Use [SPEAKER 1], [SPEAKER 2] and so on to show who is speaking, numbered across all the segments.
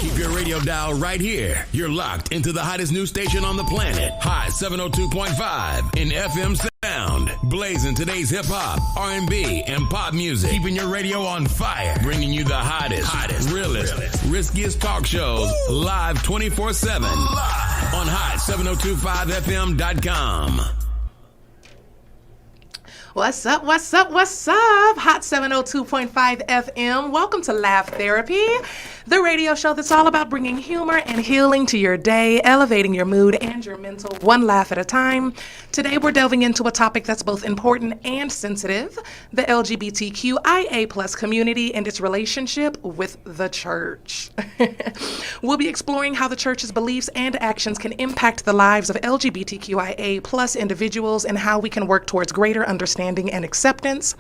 [SPEAKER 1] Keep your radio dial right here. You're locked into the hottest news station on the planet. Hot 702.5 in FM sound. Blazing today's hip hop, R&B, and pop music. Keeping your radio on fire. Bringing you the hottest, realest, riskiest talk shows live 24/7 on hot7025fm.com.
[SPEAKER 2] What's up? What's up? What's up? Hot 702.5 FM. Welcome to Laugh Therapy, the radio show that's all about bringing humor and healing to your day, elevating your mood and your mental one laugh at a time. Today we're delving into a topic that's both important and sensitive, the LGBTQIA plus community and its relationship with the church. We'll be exploring how the church's beliefs and actions can impact the lives of LGBTQIA plus individuals and how we can work towards greater understanding and acceptance.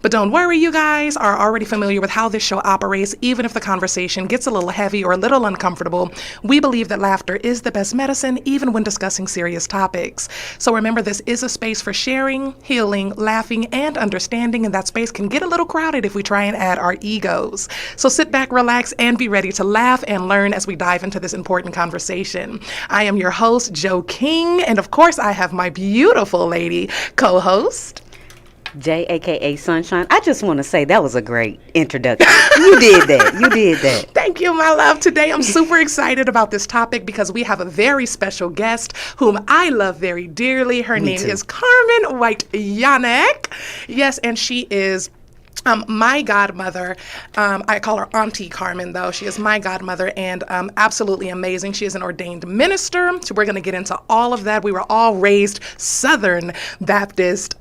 [SPEAKER 2] But don't worry, you guys are already familiar with how this show operates. Even if the conversation gets a little heavy or a little uncomfortable, we believe that laughter is the best medicine, even when discussing serious topics. So remember, this is a space for sharing, healing, laughing, and understanding, and that space can get a little crowded if we try and add our egos. So sit back, relax, and be ready to laugh and learn as we dive into this important conversation. I am your host, Jeaux King, and of course, I have my beautiful lady co-host,
[SPEAKER 3] Jay, aka Sunshine. I just want to say that was a great introduction. You did that. You did that.
[SPEAKER 2] Thank you, my love. Today I'm super excited about this topic because we have a very special guest whom I love very dearly. Her name is Carmen White-Yanek. Yes, and she is my godmother. I call her Auntie Carmen, though. She is my godmother and absolutely amazing. She is an ordained minister, so we're going to get into all of that. We were all raised Southern Baptist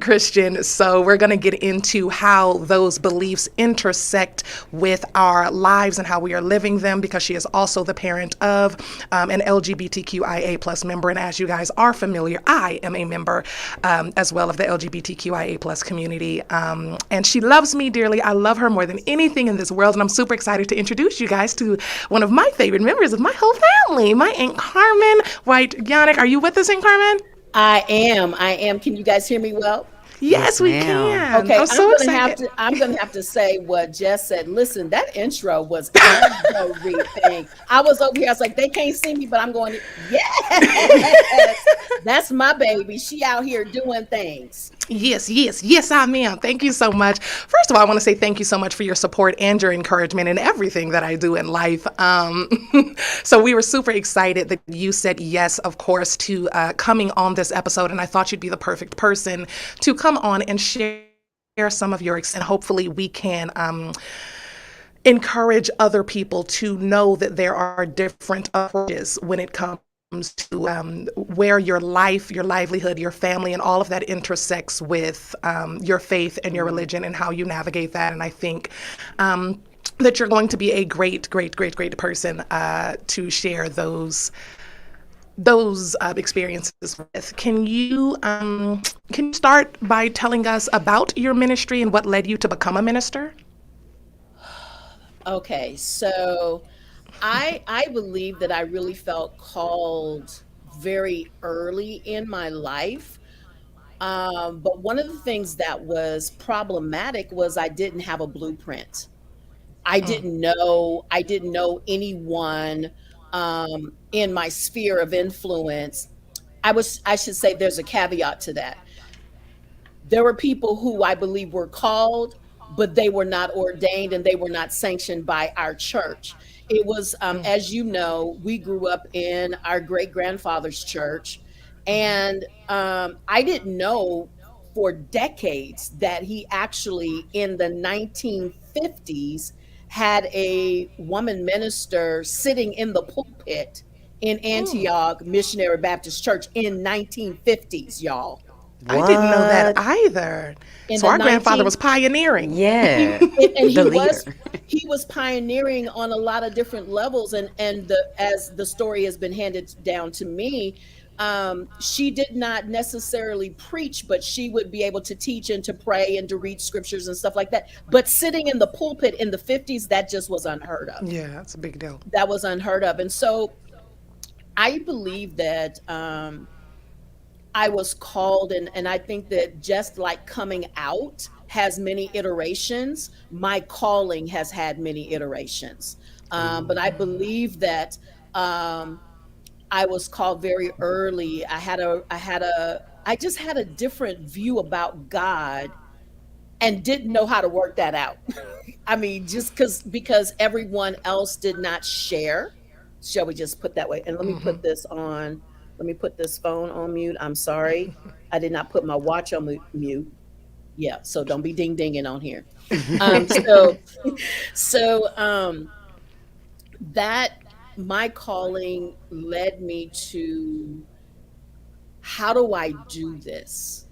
[SPEAKER 2] Christian, so we're going to get into how those beliefs intersect with our lives and how we are living them, because she is also the parent of an LGBTQIA plus member, and as you guys are familiar, I am a member as well of the LGBTQIA plus community, and she loves me dearly. I love her more than anything in this world, and I'm super excited to introduce you guys to one of my favorite members of my whole family, my Aunt Carmen White-Yanek. Are you with us, Aunt Carmen?
[SPEAKER 4] I am. Can you guys hear me well?
[SPEAKER 2] Yes, we can.
[SPEAKER 4] Okay,
[SPEAKER 2] I'm so excited.
[SPEAKER 4] I'm gonna have to say what Jess said. Listen, that intro was everything. I was over here. I was like, they can't see me, but I'm going, yes, that's my baby. She out here doing things.
[SPEAKER 2] Yes, I am. Thank you so much. First of all, I want to say thank you so much for your support and your encouragement in everything that I do in life. So we were super excited that you said yes, of course, to coming on this episode, and I thought you'd be the perfect person to come on and share some of your, and hopefully we can encourage other people to know that there are different approaches when it comes to where your life, your livelihood, your family, and all of that intersects with your faith and your religion and how you navigate that. And I think that you're going to be a great person to share those experiences with. Can you start by telling us about your ministry and what led you to become a minister?
[SPEAKER 4] Okay, so I believe that I really felt called very early in my life. But one of the things that was problematic was I didn't have a blueprint. I didn't know anyone in my sphere of influence. I should say there's a caveat to that. There were people who I believe were called, but they were not ordained and they were not sanctioned by our church. It was, as you know, we grew up in our great grandfather's church, and I didn't know for decades that he actually in the 1950s had a woman minister sitting in the pulpit in Antioch Missionary Baptist Church in 1950s, y'all.
[SPEAKER 2] I didn't know that either. So our grandfather was pioneering.
[SPEAKER 3] Yeah.
[SPEAKER 4] And he was pioneering on a lot of different levels. And as the story has been handed down to me, she did not necessarily preach, but she would be able to teach and to pray and to read scriptures and stuff like that. But sitting in the pulpit in the 50s, that just was unheard of.
[SPEAKER 2] Yeah, that's a big deal.
[SPEAKER 4] That was unheard of. And so I believe that I was called, and I think that just like coming out has many iterations, my calling has had many iterations. But I believe that I was called very early. I just had a different view about God and didn't know how to work that out. I mean, just because everyone else did not share. Shall we just put that way? And let me put this on. Let me put this phone on mute. I'm sorry, I did not put my watch on mute. Yeah, so don't be ding dinging on here. So so that my calling led me to, how do I do this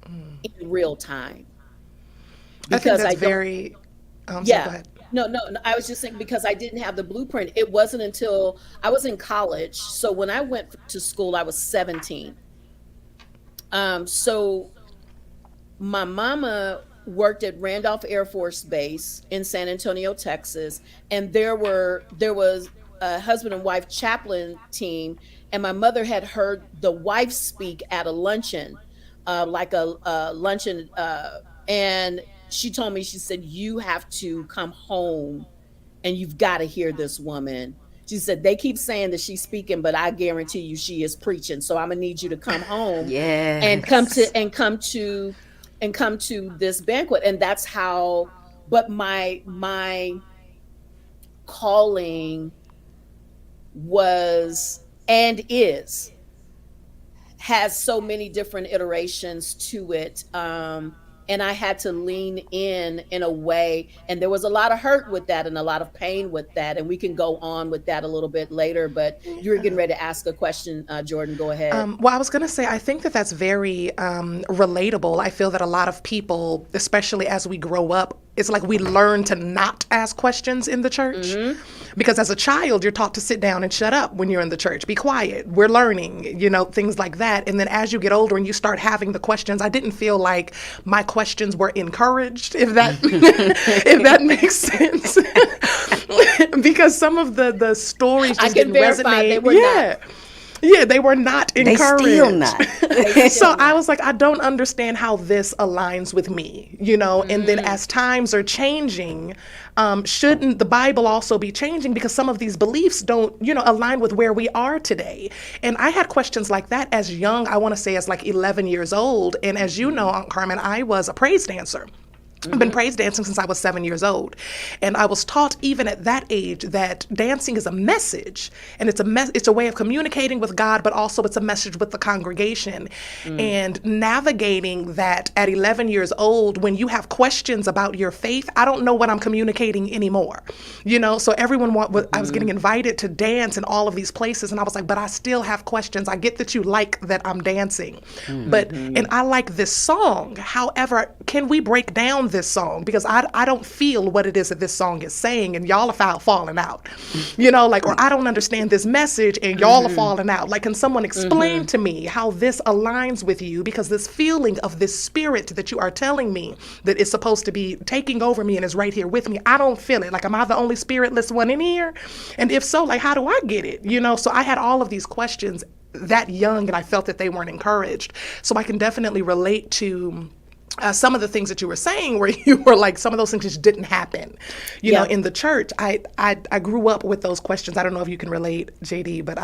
[SPEAKER 4] in real time?
[SPEAKER 2] I think
[SPEAKER 4] Because
[SPEAKER 2] that's
[SPEAKER 4] I don't.
[SPEAKER 2] very. So go
[SPEAKER 4] Yeah.
[SPEAKER 2] ahead.
[SPEAKER 4] No, I was just saying, because I didn't have the blueprint. It wasn't until I was in college. So when I went to school, I was 17. So my mama worked at Randolph Air Force Base in San Antonio, Texas, and there was a husband and wife chaplain team, and my mother had heard the wife speak at a luncheon, like a luncheon, and she told me, she said, "You have to come home and you've got to hear this woman." She said, "They keep saying that she's speaking, but I guarantee you she is preaching. So I'm gonna need you to come home and come
[SPEAKER 3] Yes.
[SPEAKER 4] to and come to and come to this banquet." And that's how. But my calling was, and is, has so many different iterations to it. And I had to lean in a way, and there was a lot of hurt with that and a lot of pain with that, and we can go on with that a little bit later. But you were getting ready to ask a question, Jordan. Go ahead.
[SPEAKER 2] Well, I was going to say, I think that that's very relatable. I feel that a lot of people, especially as we grow up, it's like we learn to not ask questions in the church. Because as a child, you're taught to sit down and shut up when you're in the church. Be quiet. We're learning, things like that. And then as you get older and you start having the questions, I didn't feel like my questions were encouraged, if that if that makes sense. Because some of the stories
[SPEAKER 4] I
[SPEAKER 2] just
[SPEAKER 4] can
[SPEAKER 2] didn't
[SPEAKER 4] verify
[SPEAKER 2] resonate.
[SPEAKER 4] they were not.
[SPEAKER 2] Yeah, they were not
[SPEAKER 3] They
[SPEAKER 2] encouraged.
[SPEAKER 3] still not.
[SPEAKER 2] So I was like, I don't understand how this aligns with me, And then as times are changing, shouldn't the Bible also be changing? Because some of these beliefs don't, align with where we are today. And I had questions like that as young, I want to say as like 11 years old. And as you know, Aunt Carmen, I was a praise dancer. I've been praise dancing since I was 7 years old. And I was taught even at that age that dancing is a message, and it's a way of communicating with God, but also it's a message with the congregation. And navigating that at 11 years old, when you have questions about your faith, I don't know what I'm communicating anymore. So I was getting invited to dance in all of these places, and I was like, but I still have questions. I get that you like that I'm dancing, and I like this song. However, can we break down this song? Because I don't feel what it is that this song is saying, and y'all are falling out, or I don't understand this message and y'all are falling out. Like, can someone explain to me how this aligns with you? Because this feeling of this spirit that you are telling me that is supposed to be taking over me and is right here with me, I don't feel it. Like, am I the only spiritless one in here? And if so, like, how do I get it? So I had all of these questions that young, and I felt that they weren't encouraged. So I can definitely relate to some of the things that you were saying, where you were like, some of those things just didn't happen, in the church. I grew up with those questions. I don't know if you can relate, JD, but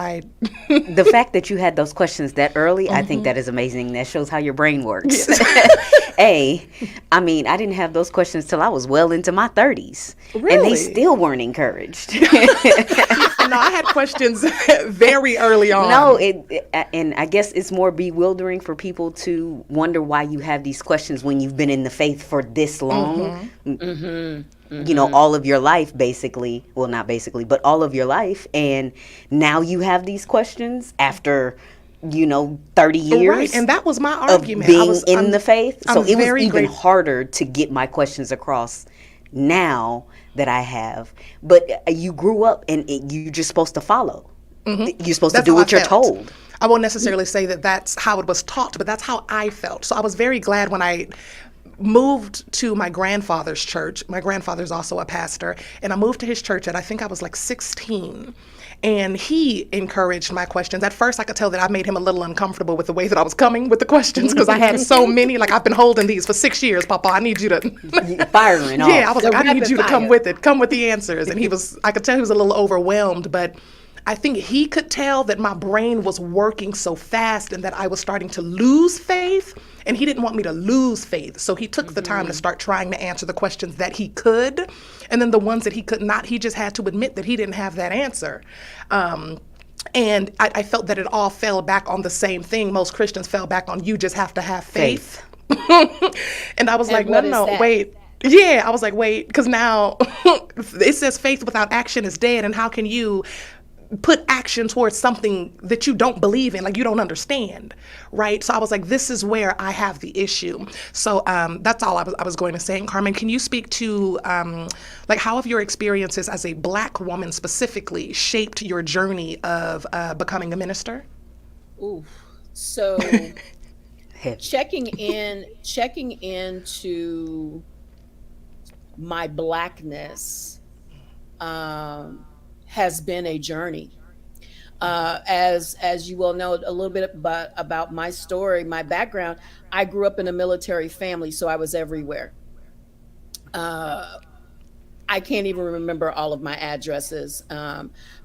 [SPEAKER 3] The fact that you had those questions that early, I think that is amazing. That shows how your brain works. I mean, I didn't have those questions till I was well into my 30s.
[SPEAKER 2] Really?
[SPEAKER 3] And they still weren't encouraged.
[SPEAKER 2] No, I had questions very early on.
[SPEAKER 3] No, and I guess it's more bewildering for people to wonder why you have these questions when you've been in the faith for this long. All of your life, basically. Well, not basically, but all of your life. And now you have these questions after 30 years.
[SPEAKER 2] Right, and that was my argument.
[SPEAKER 3] Of being in the faith. So it was even
[SPEAKER 2] grateful.
[SPEAKER 3] harder to get my questions across now that I have. But you grew up, and you're just supposed to follow. You're supposed to do what you're told.
[SPEAKER 2] I won't necessarily say that that's how it was taught, but that's how I felt. So I was very glad when moved to my grandfather's church. My grandfather's also a pastor, and I moved to his church at, I think I was like 16. And he encouraged my questions. At first, I could tell that I made him a little uncomfortable with the way that I was coming with the questions, because I had so many. Like, I've been holding these for 6 years, Papa. I need you to
[SPEAKER 3] firing off.
[SPEAKER 2] Yeah, I was like, I need
[SPEAKER 4] rapid
[SPEAKER 2] you to come
[SPEAKER 4] fire.
[SPEAKER 2] with it. Come with the answers. And I could tell he was a little overwhelmed, but I think he could tell that my brain was working so fast and that I was starting to lose faith. And he didn't want me to lose faith. So he took the time to start trying to answer the questions that he could. And then the ones that he could not, he just had to admit that he didn't have that answer. And I felt that it all fell back on the same thing. Most Christians fell back on, you just have to have faith. And I was like,
[SPEAKER 4] what
[SPEAKER 2] no,
[SPEAKER 4] is that?
[SPEAKER 2] wait. Yeah, I was like, wait, because now it says faith without action is dead. And how can you put action towards something that you don't believe in, like you don't understand, right? So I was like, this is where I have the issue. So that's all I was going to say. And Carmen, can you speak to like how have your experiences as a Black woman specifically shaped your journey of becoming a minister?
[SPEAKER 4] Ooh. So checking into my Blackness has been a journey. As you well know, a little bit about my story, my background. I grew up in a military family, so I was everywhere. I can't even remember all of my addresses,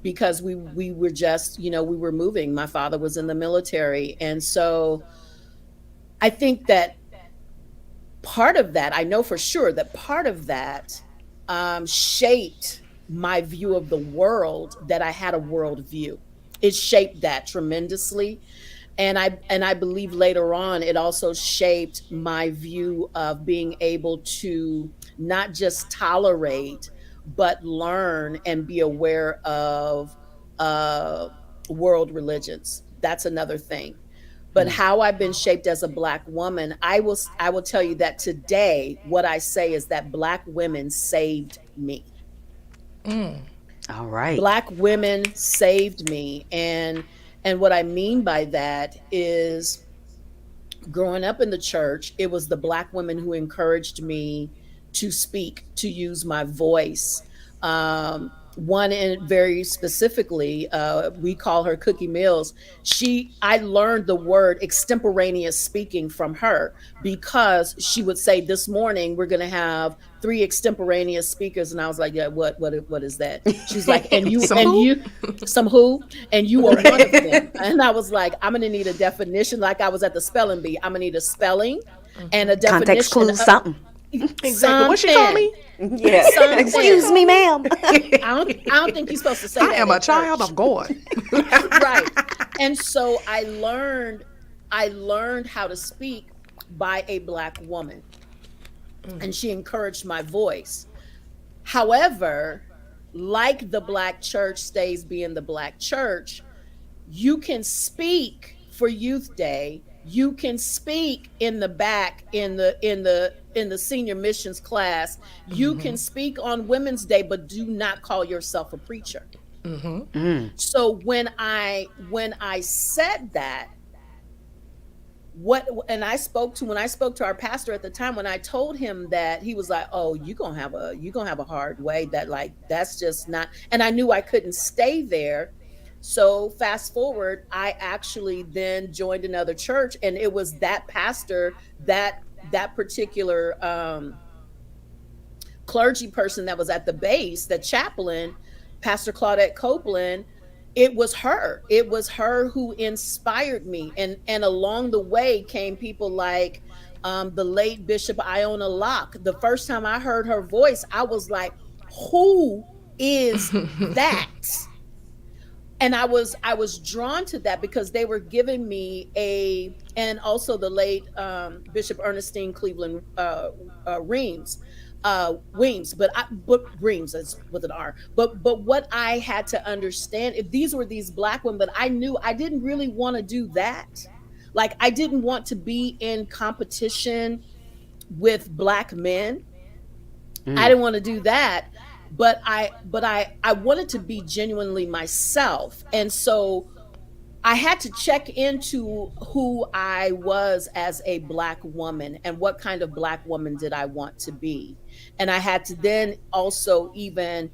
[SPEAKER 4] because we were just, we were moving. My father was in the military, and so I think that part of that, I know for sure that part of that shaped my view of the world, that I had a world view. It shaped that tremendously. And I believe later on it also shaped my view of being able to not just tolerate, but learn and be aware of world religions. That's another thing. But how I've been shaped as a Black woman, I will tell you that today, what I say is that Black women saved me.
[SPEAKER 3] All right.
[SPEAKER 4] Black women saved me. And what I mean by that is, growing up in the church, it was the Black women who encouraged me to speak, to use my voice. One, and very specifically, we call her Cookie Mills. I learned the word extemporaneous speaking from her, because she would say, this morning we're going to have 3 extemporaneous speakers. And I was like, yeah, what is that? She's like, and you,
[SPEAKER 2] Some
[SPEAKER 4] and
[SPEAKER 2] who?
[SPEAKER 4] you, some who, and you are one of them. And I was like, I'm going to need a definition. Like I was at the spelling bee. I'm going to need a spelling and a definition.
[SPEAKER 3] Context clue, something.
[SPEAKER 2] Exactly. What she call me?
[SPEAKER 3] Yeah.
[SPEAKER 4] Something.
[SPEAKER 3] Excuse me, ma'am.
[SPEAKER 4] I don't think you're supposed to say
[SPEAKER 2] I
[SPEAKER 4] that
[SPEAKER 2] am
[SPEAKER 4] in
[SPEAKER 2] a child
[SPEAKER 4] church.
[SPEAKER 2] of God.
[SPEAKER 4] Right. And so I learned how to speak by a Black woman, and she encouraged my voice. However, like the Black church stays being the Black church, you can speak for Youth Day. You can speak in the back in the senior missions class. You can speak on Women's Day, but do not call yourself a preacher. So when I said that, when I spoke to our pastor at the time, when I told him that, he was like, oh, you're gonna have a hard way, that like that's just not. And I knew I couldn't stay there. So fast forward, I actually then joined another church, and it was that pastor, that particular clergy person that was at the base, the chaplain, Pastor Claudette Copeland. It was her who inspired me. And along the way came people like the late Bishop Iona Locke. The first time I heard her voice, I was like, who is that? And I was drawn to that because they were giving me and also the late Bishop Ernestine Cleveland Reams, but Reams is with an R. But what I had to understand, if these were these Black women, but I knew I didn't really want to do that. Like I didn't want to be in competition with Black men. I didn't want to do that. But I wanted to be genuinely myself. And so I had to check into who I was as a Black woman and what kind of Black woman did I want to be. And I had to then also even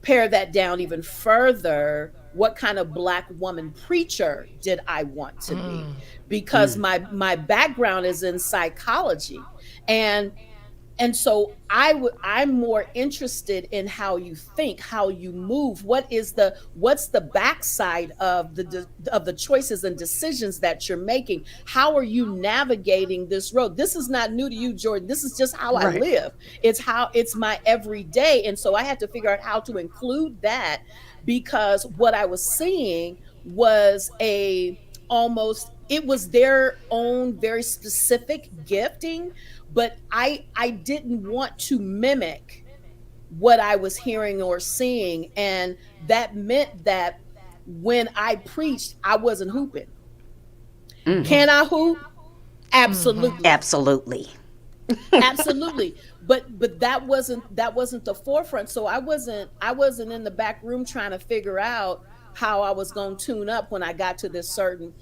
[SPEAKER 4] pare that down even further. What kind of Black woman preacher did I want to be? Because my background is in psychology. And so I'm more interested in how you think, how you move. What's the backside of of the choices and decisions that you're making? How are you navigating this road? This is not new to you, Jordan. This is just how I
[SPEAKER 2] Right.
[SPEAKER 4] live. It's my everyday. And so I had to figure out how to include that, because what I was seeing was a almost it was their own very specific gifting, but I didn't want to mimic what I was hearing or seeing, and that meant that when I preached, I wasn't hooping. Can I hoop? Absolutely.
[SPEAKER 3] Absolutely.
[SPEAKER 4] Absolutely. But that wasn't the forefront. So I wasn't in the back room trying to figure out how I was going to tune up when I got to this certain.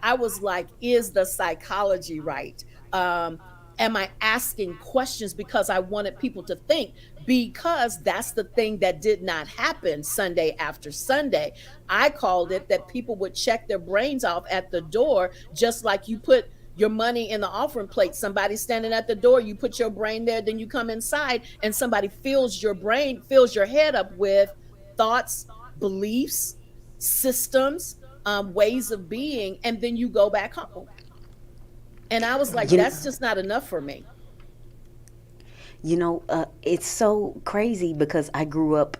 [SPEAKER 4] I was like, is the psychology right? um am I asking questions because I wanted people to think? Because that's the thing that did not happen Sunday after Sunday. I called it that people would check their brains off at the door, just like you put your money in the offering plate. Somebody standing at the door, you put your brain there, then you come inside and somebody fills your brain, fills your head up with thoughts, beliefs, systems, ways of being, and then you go back home. And I was like,
[SPEAKER 3] You know,
[SPEAKER 4] that's just not enough for me.
[SPEAKER 3] it's so crazy because I grew up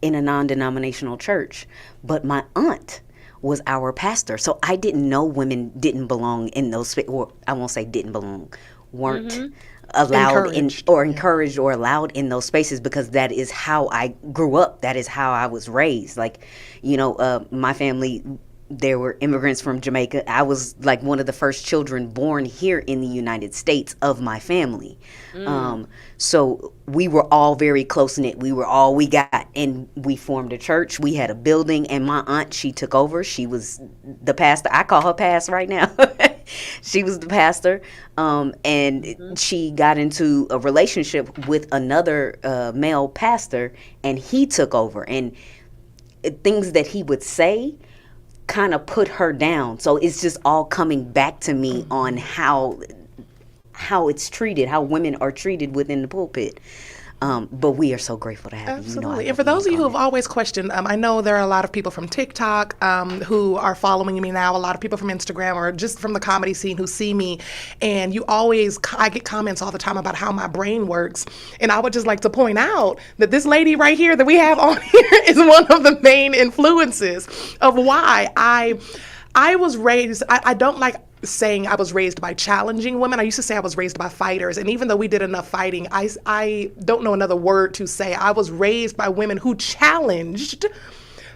[SPEAKER 3] in a non-denominational church, but my aunt was our pastor. So I didn't know women didn't belong in those or I won't say didn't belong, weren't
[SPEAKER 4] Hmm.
[SPEAKER 3] allowed in
[SPEAKER 2] Encouraged.
[SPEAKER 3] or
[SPEAKER 2] Yeah.
[SPEAKER 3] encouraged or allowed in those spaces, because that is how I grew up. That is how I was raised. Like, my family, there were immigrants from Jamaica. I was like one of the first children born here in the United States of my family.
[SPEAKER 4] Mm.
[SPEAKER 3] Um, so we were all very close knit. We were all we got, and we formed a church. We had a building, and my aunt, she took over. She was the pastor. I call her past right now. She was the pastor, and
[SPEAKER 4] Mhm.
[SPEAKER 3] she got into a relationship with another male pastor, and he took over. And things that he would say kind of put her down. So it's just all coming back to me on how it's treated, how women are treated within the pulpit. But we are so grateful to have you. I
[SPEAKER 2] Absolutely. And
[SPEAKER 3] love
[SPEAKER 2] for
[SPEAKER 3] you
[SPEAKER 2] those
[SPEAKER 3] and
[SPEAKER 2] of you who have
[SPEAKER 3] Carmen.
[SPEAKER 2] always questioned, I know there are a lot of people from TikTok who are following me now, a lot of people from Instagram or just from the comedy scene who see me. And I get comments all the time about how my brain works. And I would just like to point out that this lady right here that we have on here is one of the main influences of why I was raised. I don't like saying I was raised by challenging women. I used to say I was raised by fighters. And even though we did enough fighting, I don't know another word to say. I was raised by women who challenged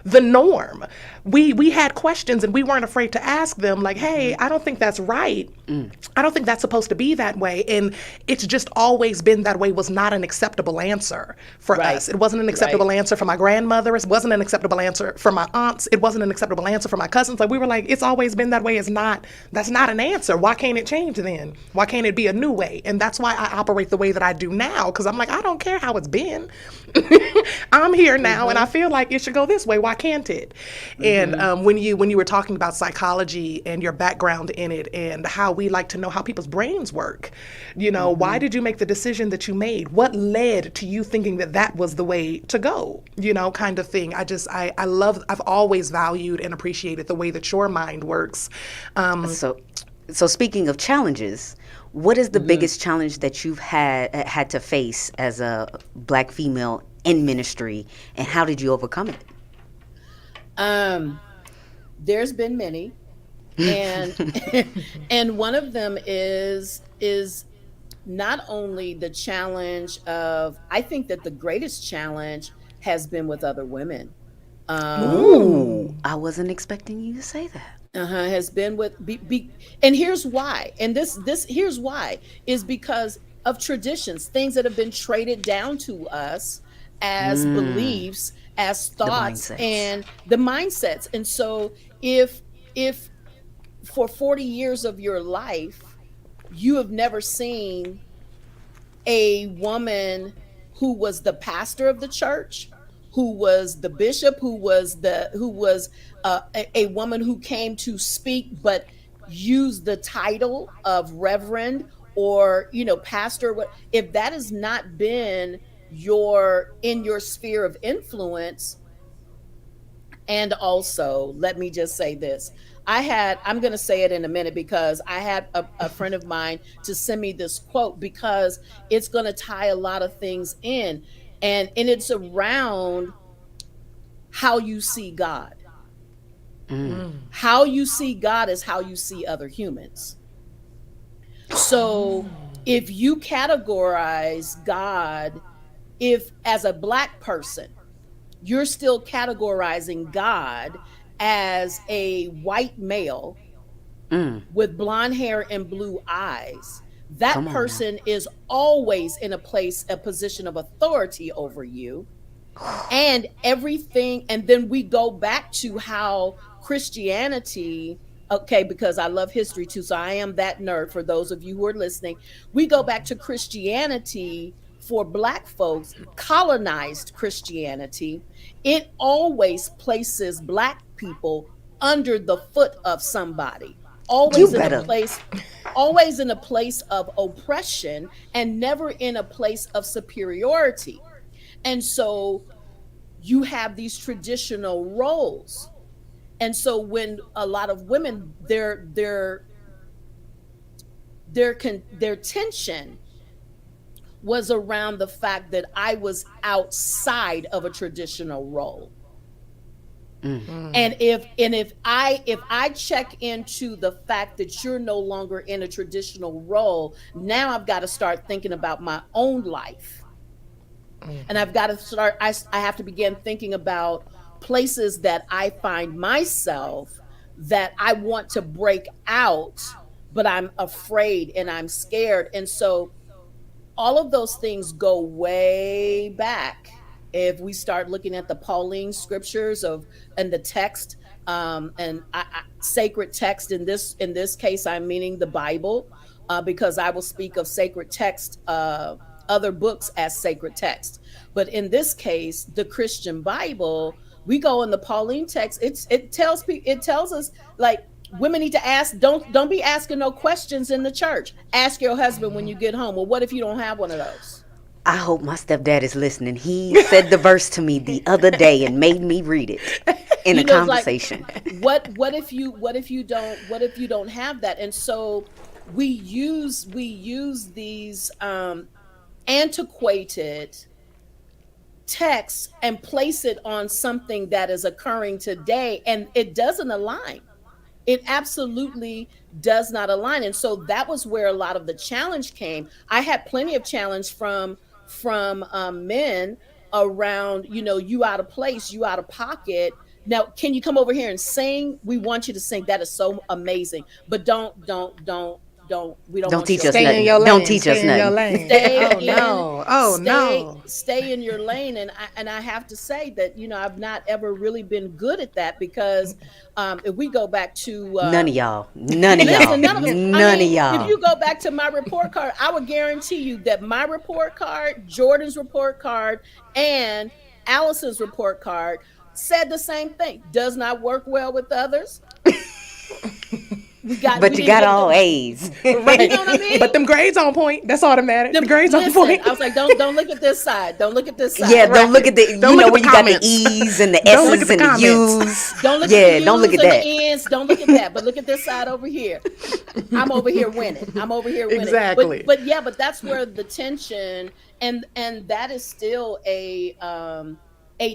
[SPEAKER 2] the norm. We had questions and we weren't afraid to ask them, like, hey, I don't think that's right. I don't think that's supposed to be that way. And it's just always been that way was not an acceptable answer for
[SPEAKER 4] Right.
[SPEAKER 2] us. It wasn't an
[SPEAKER 4] Right.
[SPEAKER 2] acceptable answer for my grandmother. It wasn't an acceptable answer for my aunts. It wasn't an acceptable answer for my cousins. Like we were like, it's always been that way. That's not an answer. Why can't it change then? Why can't it be a new way? And that's why I operate the way that I do now. Because I'm like, I don't care how it's been. I'm here now and I feel like it should go this way. Why can't it? And when you were talking about psychology and your background in it and how we like to know how people's brains work, why did you make the decision that you made? What led to you thinking that that was the way to go? Kind of thing. I've always valued and appreciated the way that your mind works.
[SPEAKER 3] So, so speaking of challenges, what is the biggest challenge that you've had to face as a black female in ministry, and how did you overcome it?
[SPEAKER 4] Um, there's been many, and and one of them is not only the challenge of, I think that the greatest challenge has been with other women. Um,
[SPEAKER 3] Ooh, I wasn't expecting you to say that.
[SPEAKER 4] has been with and here's why. And this here's why is because of traditions, things that have been traded down to us as beliefs, as
[SPEAKER 3] The
[SPEAKER 4] thoughts,
[SPEAKER 3] mindsets.
[SPEAKER 4] and the mindsets. And so if if for 40 years of your life you have never seen a woman who was the pastor of the church, who was the bishop, who was a woman who came to speak but used the title of reverend or pastor, what if that has not been your in your sphere of influence. And also, let me just say this. I'm going to say it in a minute because I had a friend of mine to send me this quote because it's going to tie a lot of things in. And it's around how you see God. How you see God is how you see other humans. So if you categorize God, if as a Black person, you're still categorizing God as a white male with blonde hair and blue eyes, that
[SPEAKER 3] Come on now.
[SPEAKER 4] person is always in a position of authority over you. And everything, and then we go back to how Christianity, okay, because I love history too, so I am that nerd for those of you who are listening. We go back to Christianity. For Black folks, colonized Christianity, it always places Black people under the foot of somebody,
[SPEAKER 3] You
[SPEAKER 4] always in a
[SPEAKER 3] better.
[SPEAKER 4] place always in a place of oppression and never in a place of superiority. And so you have these traditional roles. And so when a lot of women, their tension was around the fact that I was outside of a traditional role. And if I check into the fact that you're no longer in a traditional role, now I've got to start thinking about my own life. And I've got to I have to begin thinking about places that I find myself that I want to break out, but I'm afraid and I'm scared. And so all of those things go way back. If we start looking at the Pauline scriptures of and the text, sacred text in this case, I'm meaning the Bible, because I will speak of sacred text, other books as sacred text. But in this case, the Christian Bible, we go in the Pauline text. It tells us, like, women need to ask, don't be asking no questions in the church. Ask your husband when you get home. Well, what if you don't have one of those?
[SPEAKER 3] I hope my stepdad is listening. He said the verse to me the other day and made me read it in a
[SPEAKER 4] It's like,
[SPEAKER 3] conversation.
[SPEAKER 4] what if you don't have that? And so we use these antiquated texts and place it on something that is occurring today, and it doesn't align. It absolutely does not align. And so that was where a lot of the challenge came. I had plenty of challenge from men around, you out of place, you out of pocket. Now, can you come over here and sing? We want you to sing. That is so amazing. But don't, we don't
[SPEAKER 3] Don't
[SPEAKER 4] want
[SPEAKER 3] teach
[SPEAKER 4] your
[SPEAKER 3] us
[SPEAKER 2] Stay in
[SPEAKER 3] nothing.
[SPEAKER 2] your
[SPEAKER 3] Don't
[SPEAKER 2] lane.
[SPEAKER 3] teach us
[SPEAKER 2] Stay in your
[SPEAKER 3] nothing.
[SPEAKER 2] lane.
[SPEAKER 4] stay
[SPEAKER 2] Oh
[SPEAKER 4] in
[SPEAKER 2] no. Oh
[SPEAKER 4] stay
[SPEAKER 2] no.
[SPEAKER 4] stay in your lane. And I have to say that I've not ever really been good at that, because if we go back to
[SPEAKER 3] None of y'all. None of y'all.
[SPEAKER 4] listen, none of us. I
[SPEAKER 3] None of
[SPEAKER 4] mean, if
[SPEAKER 3] y'all.
[SPEAKER 4] you go back to my report card, I would guarantee you that my report card, Jordan's report card, and Allison's report card said the same thing. Does not work well with others. We
[SPEAKER 3] But you
[SPEAKER 4] didn't
[SPEAKER 3] got
[SPEAKER 4] get
[SPEAKER 3] all
[SPEAKER 4] the,
[SPEAKER 3] A's.
[SPEAKER 4] you know what I mean?
[SPEAKER 2] But them grades on point. That's all that matters. The grades on
[SPEAKER 4] Listen,
[SPEAKER 2] point.
[SPEAKER 4] I was like, don't look at this side. Don't look at this
[SPEAKER 3] Yeah,
[SPEAKER 4] side.
[SPEAKER 3] don't look at the,
[SPEAKER 2] Don't look at
[SPEAKER 3] where
[SPEAKER 2] the
[SPEAKER 3] you got the
[SPEAKER 2] comments.
[SPEAKER 3] E's and the
[SPEAKER 2] Don't look at
[SPEAKER 3] S's
[SPEAKER 2] the
[SPEAKER 3] and the
[SPEAKER 2] comments.
[SPEAKER 3] U's.
[SPEAKER 4] Don't look
[SPEAKER 3] Yeah,
[SPEAKER 4] at the
[SPEAKER 3] don't look
[SPEAKER 4] U's
[SPEAKER 3] at
[SPEAKER 4] and
[SPEAKER 3] that.
[SPEAKER 4] the N's. Don't look at that. But look at this side over here. I'm over here winning. I'm over here winning.
[SPEAKER 2] Exactly.
[SPEAKER 4] But that's where the tension, and that is still a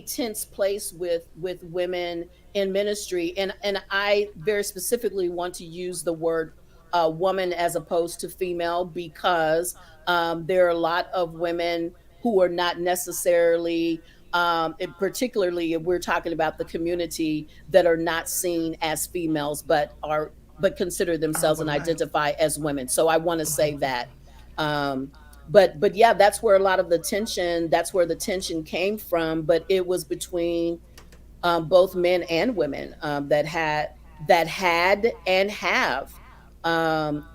[SPEAKER 4] tense place with women in ministry. And I very specifically want to use the word woman as opposed to female, because there are a lot of women who are not necessarily, and particularly if we're talking about the community, that are not seen as females but consider
[SPEAKER 2] All
[SPEAKER 4] themselves and
[SPEAKER 2] women.
[SPEAKER 4] identify as women. So I want to say that. But yeah, that's where the tension came from. But it was between both men and women, that had and have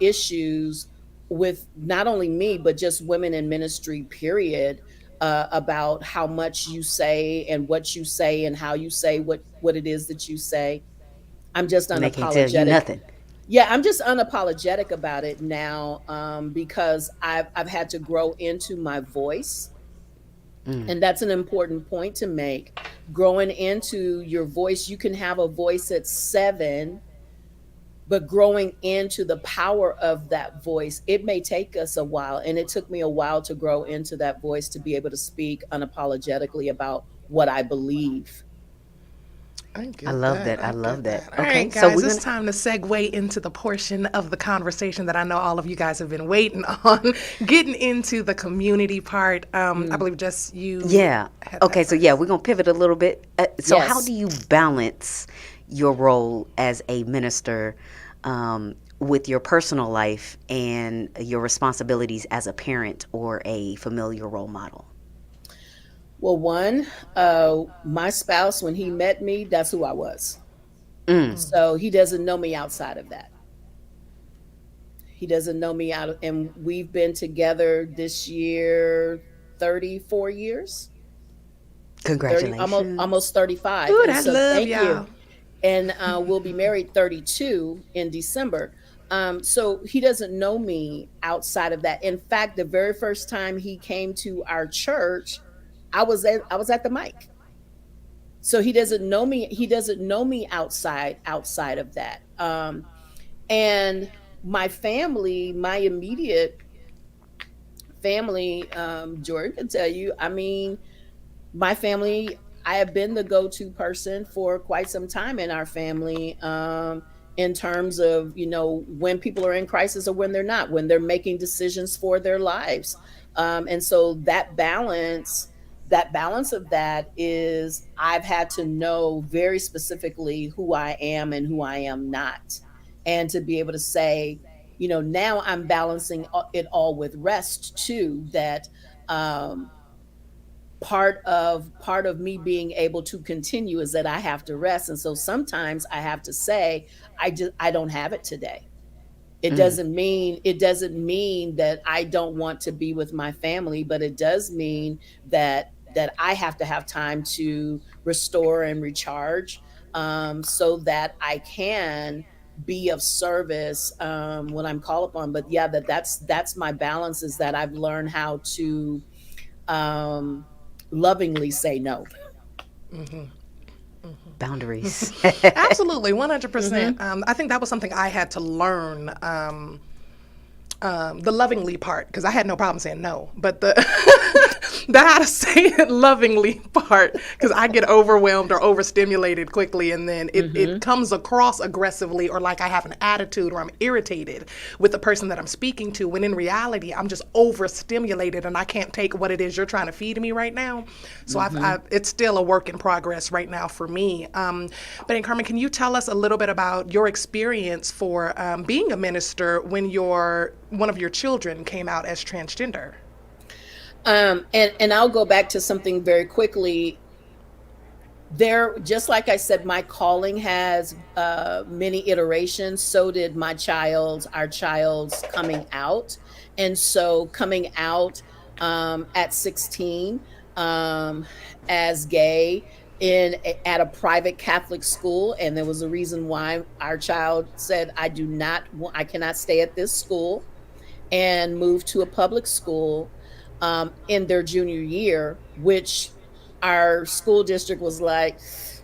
[SPEAKER 4] issues with not only me, but just women in ministry, period, about how much you say and what you say and how you say what it is that you say. I'm just
[SPEAKER 3] And they can't tell you
[SPEAKER 4] unapologetic.
[SPEAKER 3] nothing.
[SPEAKER 4] Yeah, I'm just unapologetic about it now, because I've had to grow into my voice,
[SPEAKER 3] Mm.
[SPEAKER 4] and that's an important point to make. Growing into your voice, you can have a voice at 7, but growing into the power of that voice, it may take us a while. And it took me a while to grow into that voice to be able to speak unapologetically about what I believe.
[SPEAKER 2] I
[SPEAKER 3] I
[SPEAKER 2] get
[SPEAKER 3] love
[SPEAKER 2] that.
[SPEAKER 3] that. I
[SPEAKER 2] I
[SPEAKER 3] love
[SPEAKER 2] get
[SPEAKER 3] that.
[SPEAKER 2] that. All right,
[SPEAKER 3] Okay, so
[SPEAKER 2] guys,
[SPEAKER 3] we're
[SPEAKER 2] it's
[SPEAKER 3] gonna.
[SPEAKER 2] time to segue into the portion of the conversation that I know all of you guys have been waiting on, getting into the community part. I
[SPEAKER 4] Mm,
[SPEAKER 2] believe just you
[SPEAKER 3] Yeah.
[SPEAKER 2] had that
[SPEAKER 3] Okay, so yeah,
[SPEAKER 2] first.
[SPEAKER 3] we're gonna pivot a little bit. So, how
[SPEAKER 4] yes.
[SPEAKER 3] do you balance your role as a minister with your personal life and your responsibilities as a parent or a familiar role model?
[SPEAKER 4] Well, one, my spouse, when he met me, that's who I was.
[SPEAKER 3] Mm.
[SPEAKER 4] So he doesn't know me outside of that. He doesn't know me out of, and we've been together this year 34 years, 30,
[SPEAKER 3] Congratulations.
[SPEAKER 4] almost 35.
[SPEAKER 2] Ooh,
[SPEAKER 4] And
[SPEAKER 2] that's
[SPEAKER 4] so
[SPEAKER 2] love,
[SPEAKER 4] thank you.
[SPEAKER 2] y'all.
[SPEAKER 4] And we'll be married 32 in December. So he doesn't know me outside of that. In fact, the very first time he came to our church, I was at the mic. So he doesn't know me. He doesn't know me outside of that. And my family, my immediate family, Jordan can tell you. I mean, my family, I have been the go-to person for quite some time in our family, in terms of, when people are in crisis or when they're not, when they're making decisions for their lives. And so that balance of that is, I've had to know very specifically who I am and who I am not. And to be able to say, now I'm balancing it all with rest too, that um, part of me being able to continue is that I have to rest. And so sometimes I have to say, I don't have it today.
[SPEAKER 3] Mm.
[SPEAKER 4] It doesn't mean that I don't want to be with my family, but it does mean that I have to have time to restore and recharge, so that I can be of service, when I'm called upon. But yeah, that's my balance, is that I've learned how to, um, lovingly say no.
[SPEAKER 3] Boundaries.
[SPEAKER 2] Absolutely, 100%.
[SPEAKER 4] Hmm.
[SPEAKER 2] I think that was something I had to learn. The lovingly part, because I had no problem saying no, but the the how to say it lovingly part, because I get overwhelmed or overstimulated quickly, and then it
[SPEAKER 4] Hmm.
[SPEAKER 2] comes across aggressively, or like I have an attitude or I'm irritated with the person that I'm speaking to, when in reality I'm just overstimulated and I can't take what it is you're trying to feed me right now. So
[SPEAKER 4] Hmm.
[SPEAKER 2] it's still a work in progress right now for me. But and Carmen, can you tell us a little bit about your experience for being a minister when one of your children came out as transgender?
[SPEAKER 4] And I'll go back to something very quickly. There, just like I said, my calling has many iterations. So did our child's coming out. And so coming out, at 16, um, as gay, at a private Catholic school. And there was a reason why our child said, I cannot stay at this school, and moved to a public school, in their junior year, which our school district was like,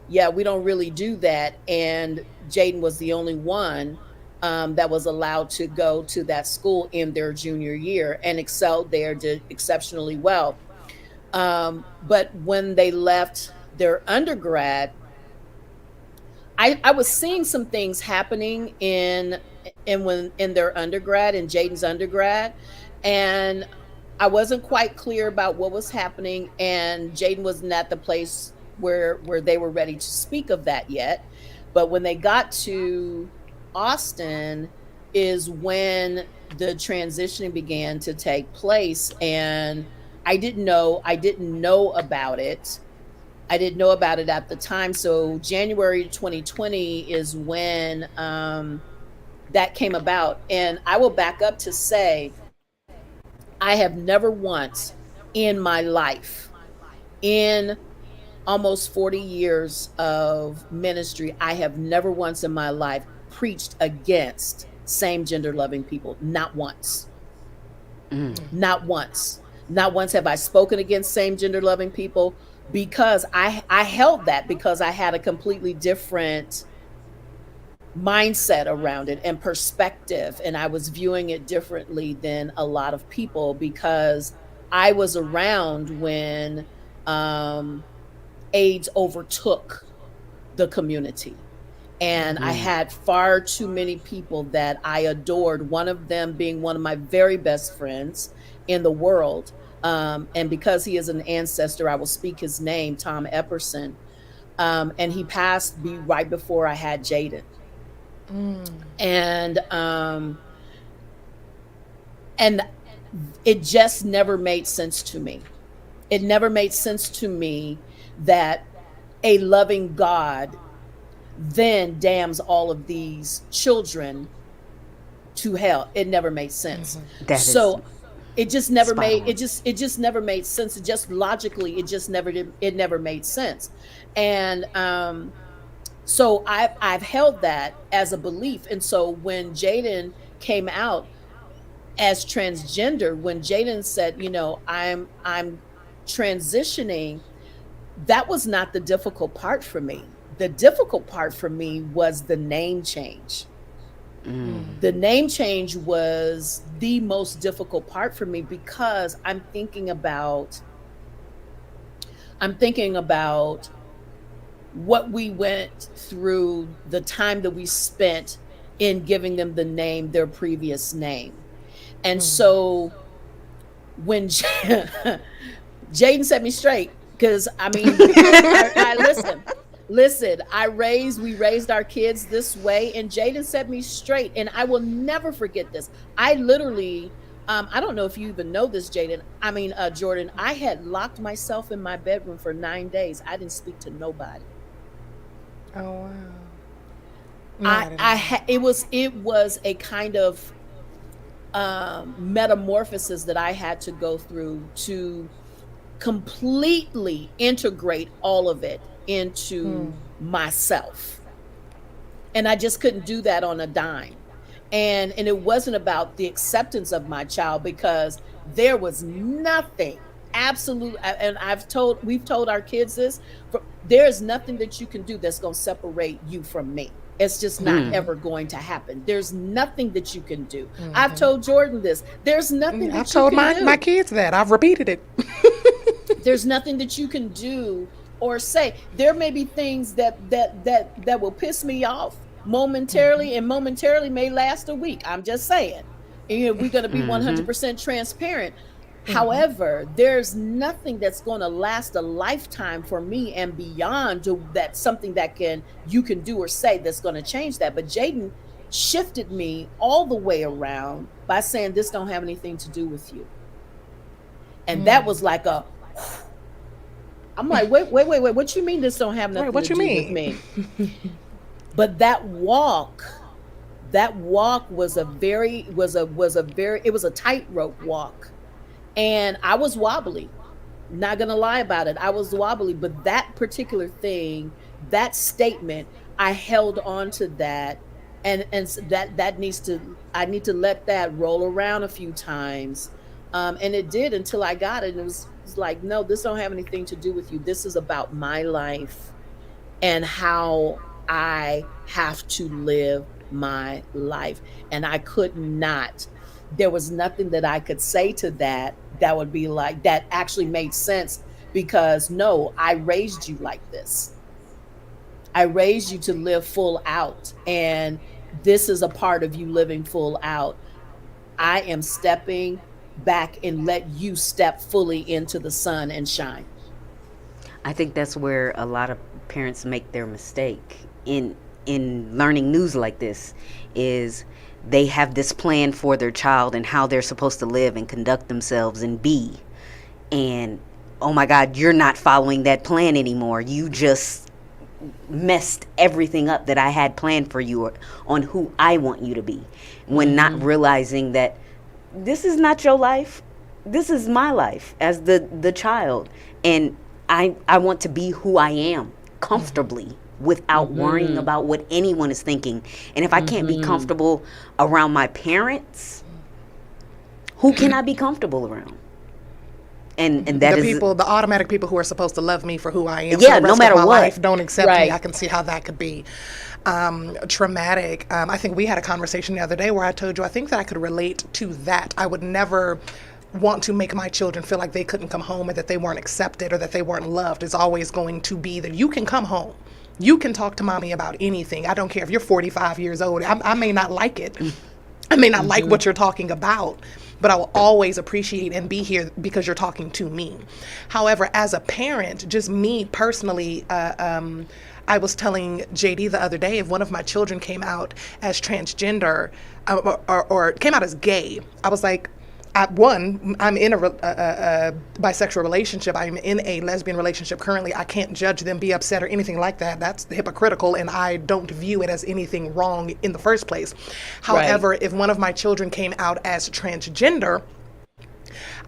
[SPEAKER 4] yeah, we don't really do that. And Jaden was the only one, that was allowed to go to that school in their junior year, and excelled there, did exceptionally well. But when they left their undergrad, I was seeing some things happening in their undergrad, in Jaden's undergrad, and I wasn't quite clear about what was happening, and Jaden wasn't at the place where they were ready to speak of that yet. But when they got to Austin, is when the transitioning began to take place, and I didn't know about it, I didn't know about it at the time. So January 2020 is when that came about. And I will back up to say, I have never once in my life, in almost 40 years of ministry, I have never once in my life preached against same gender loving people. Not once. Not once. Not once have I spoken against same gender loving people, because I held that, because I had a completely different mindset around it and perspective, and I was viewing it differently than a lot of people, because I was around when AIDS overtook the community. And I had far too many people that I adored, one of them being one of my very best friends in the world. And because he is an ancestor, I will speak his name, Tom Epperson. And he passed me right before I had Jaden. And it just never made sense to me. It never made sense to me that a loving God then damns all of these children to hell. It never made sense. So it just never made it just never made sense. It just logically it never made sense. And so I've held that as a belief. And so when Jaden came out as transgender, when Jaden said, I'm transitioning, that was not the difficult part for me. The difficult part for me was the name change. The name change was the most difficult part for me, because I'm thinking about what we went through, the time that we spent in giving them the name, their previous name. And so when Jaden set me straight, because I mean, I listen, we raised our kids this way, and Jaden set me straight, and I will never forget this. I literally, I don't know if you even know this, Jordan, I had locked myself in my bedroom for 9 days. I didn't speak to nobody.
[SPEAKER 2] Oh, wow.
[SPEAKER 4] It was a kind of metamorphosis that I had to go through to completely integrate all of it into myself. And I just couldn't do that on a dime. And it wasn't about the acceptance of my child, because there was nothing absolute, and we've told our kids this, there's nothing that you can do that's going to separate you from me. It's just not ever going to happen. There's nothing that you can do. I've told Jordan this. There's nothing that
[SPEAKER 2] I've told my kids that. I've repeated it.
[SPEAKER 4] There's nothing that you can do or say. There may be things that will piss me off momentarily, and momentarily may last a week. I'm just saying. We're going to be 100% transparent. However, there's nothing that's going to last a lifetime for me and beyond that, something that you can do or say that's going to change that. But Jaden shifted me all the way around by saying, this don't have anything to do with you. And that was like I'm like, wait, what you mean this don't have nothing to do with me? But that walk was a tightrope walk. And I was wobbly, not going to lie about it. I was wobbly, but that particular thing, that statement, I held on to that. And I need to let that roll around a few times. And it did until I got it. And it was like, no, this don't have anything to do with you. This is about my life and how I have to live my life. And I could not, there was nothing that I could say to that would be like, that actually made sense, because no, I raised you like this. I raised you to live full out. And this is a part of you living full out. I am stepping back and let you step fully into the sun and shine.
[SPEAKER 3] I think that's where a lot of parents make their mistake in learning news like this, is they have this plan for their child and how they're supposed to live and conduct themselves and be. And oh my God, you're not following that plan anymore. You just messed everything up that I had planned for you, or on who I want you to be, when not realizing that this is not your life. This is my life as the child, and I want to be who I am comfortably without worrying about what anyone is thinking. And if I can't be comfortable around my parents, who can I be comfortable around? And that is
[SPEAKER 2] the automatic people who are supposed to love me for who I am.
[SPEAKER 3] Yeah,
[SPEAKER 2] for the rest
[SPEAKER 3] no matter
[SPEAKER 2] of my
[SPEAKER 3] what.
[SPEAKER 2] life don't accept
[SPEAKER 4] Right.
[SPEAKER 2] me. I can see how that could be traumatic. I think we had a conversation the other day where I told you I think that I could relate to that. I would never want to make my children feel like they couldn't come home, or that they weren't accepted, or that they weren't loved. It's always going to be that you can come home. You can talk to mommy about anything. I don't care if you're 45 years old. I may not like it. I may not like what you're talking about, but I will always appreciate and be here because you're talking to me. However, as a parent, just me personally, I was telling JD the other day, if one of my children came out as transgender, or came out as gay, I was like, I'm in a bisexual relationship. I'm in a lesbian relationship currently. I can't judge them, be upset, or anything like that. That's hypocritical, and I don't view it as anything wrong in the first place. However, if one of my children came out as transgender,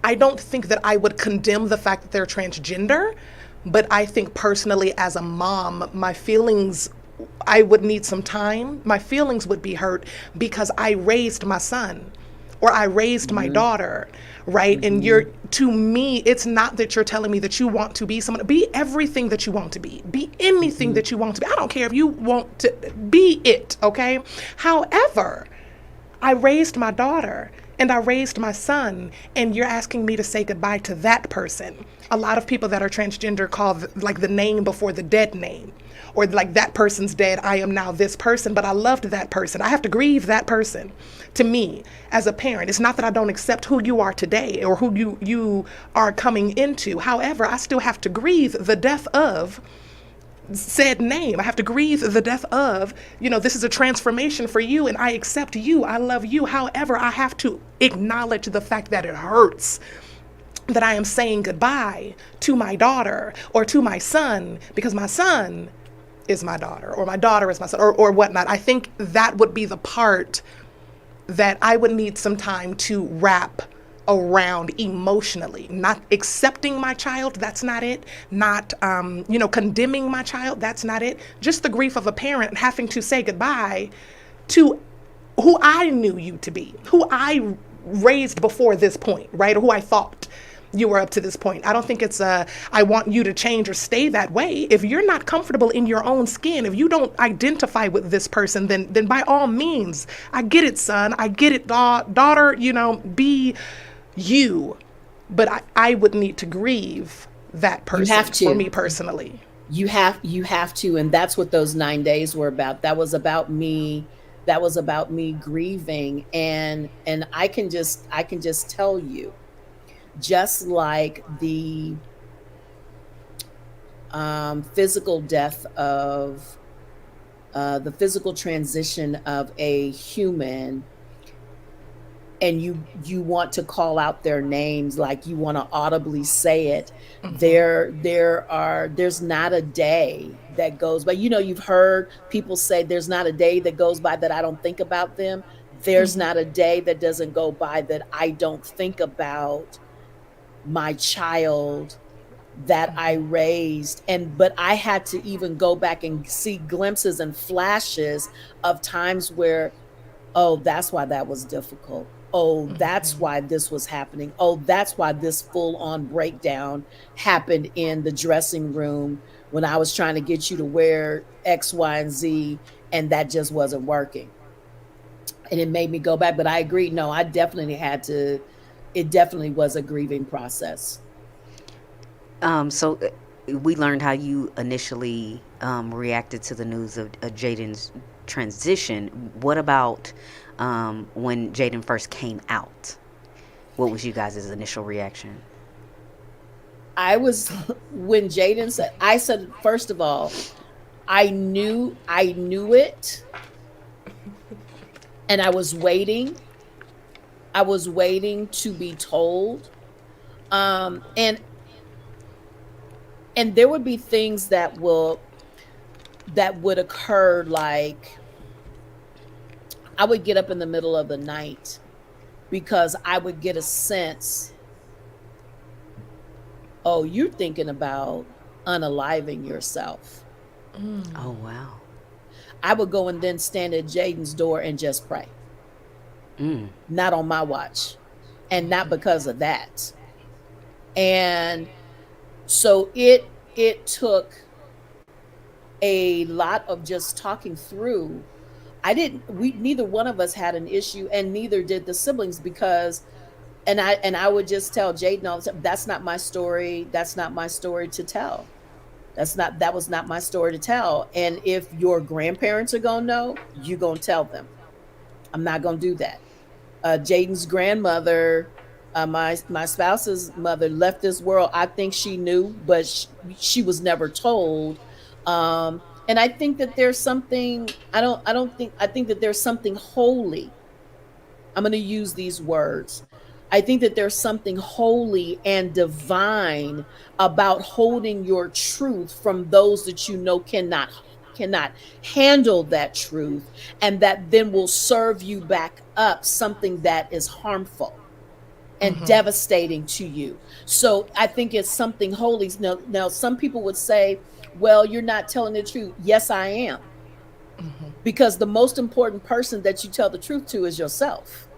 [SPEAKER 2] I don't think that I would condemn the fact that they're transgender, but I think personally as a mom, my feelings, I would need some time. My feelings would be hurt because I raised my son, or I raised my daughter, right? And to me, it's not that you're telling me that you want to be someone. Be everything that you want to be. Be anything that you want to be. I don't care if you want to be it, okay? However, I raised my daughter and I raised my son, and you're asking me to say goodbye to that person. A lot of people that are transgender call like the name before the dead name, or like that person's dead, I am now this person, but I loved that person. I have to grieve that person. To me, as a parent, it's not that I don't accept who you are today or who you are coming into. However, I still have to grieve the death of said name. I have to grieve the death of, this is a transformation for you, and I accept you. I love you. However, I have to acknowledge the fact that it hurts that I am saying goodbye to my daughter or to my son, because my son is my daughter, or my daughter is my son, or whatnot. I think that would be the part that I would need some time to wrap around emotionally. Not accepting my child, that's not it. Not, condemning my child, that's not it. Just the grief of a parent having to say goodbye to who I knew you to be, who I raised before this point, right? Or who I thought you were up to this point. I don't think it's I want you to change or stay that way. If you're not comfortable in your own skin, if you don't identify with this person, then by all means, I get it, son. I get it, daughter, be you. But I would need to grieve that person.
[SPEAKER 4] You have to.
[SPEAKER 2] For me personally.
[SPEAKER 4] You have to, and that's what those 9 days were about. That was about me. That was about me grieving, and I can just tell you, just like the physical death of the physical transition of a human, and you want to call out their names, like you want to audibly say it. There's not a day that goes by. You've heard people say there's not a day that goes by that I don't think about them. There's not a day that doesn't go by that I don't think about my child that I raised. But I had to even go back and see glimpses and flashes of times where, oh, that's why that was difficult. Oh, that's why this was happening. Oh, that's why this full-on breakdown happened in the dressing room when I was trying to get you to wear X, Y, and Z, and that just wasn't working. And it made me go back. But I agree. No, I definitely had to. It definitely was a grieving process.
[SPEAKER 3] So we learned how you initially reacted to the news of Jaden's transition. What about when Jaden first came out? What was you guys' initial reaction?
[SPEAKER 4] When Jaden said, I said, first of all, I knew it, and I was waiting to be told. And and there would be things that would occur, like I would get up in the middle of the night because I would get a sense, oh, you're thinking about unaliving yourself.
[SPEAKER 3] Oh, wow.
[SPEAKER 4] I would go and then stand at Jaden's door and just pray. Not on my watch, and not because of that. And so it took a lot of just talking through. We neither one of us had an issue, and neither did the siblings, because and I would just tell Jaden all the time, that's not my story. That's not my story to tell. That was not my story to tell. And if your grandparents are gonna know, you gonna tell them. I'm not gonna do that. Jaden's grandmother, my spouse's mother, left this world. I think she knew, but she was never told. And I think that there's something. I think that there's something holy. I'm going to use these words. I think that there's something holy and divine about holding your truth from those that you know cannot handle that truth, and that then will serve you back up something that is harmful and devastating to you. So I think it's something holy. Now some people would say, well, you're not telling the truth. Yes, I am. Because the most important person that you tell the truth to is yourself.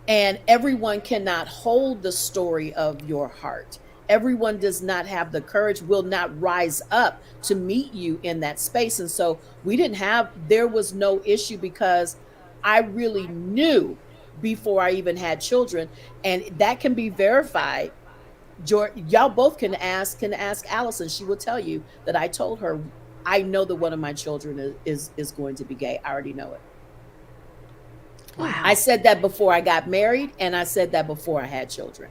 [SPEAKER 4] And everyone cannot hold the story of your heart. Everyone does not have the courage, will not rise up to meet you in that space. And so there was no issue, because I really knew before I even had children, and that can be verified. Y'all both can ask Allison. She will tell you that I told her, I know that one of my children is going to be gay. I already know it.
[SPEAKER 3] Wow.
[SPEAKER 4] I said that before I got married, and I said that before I had children.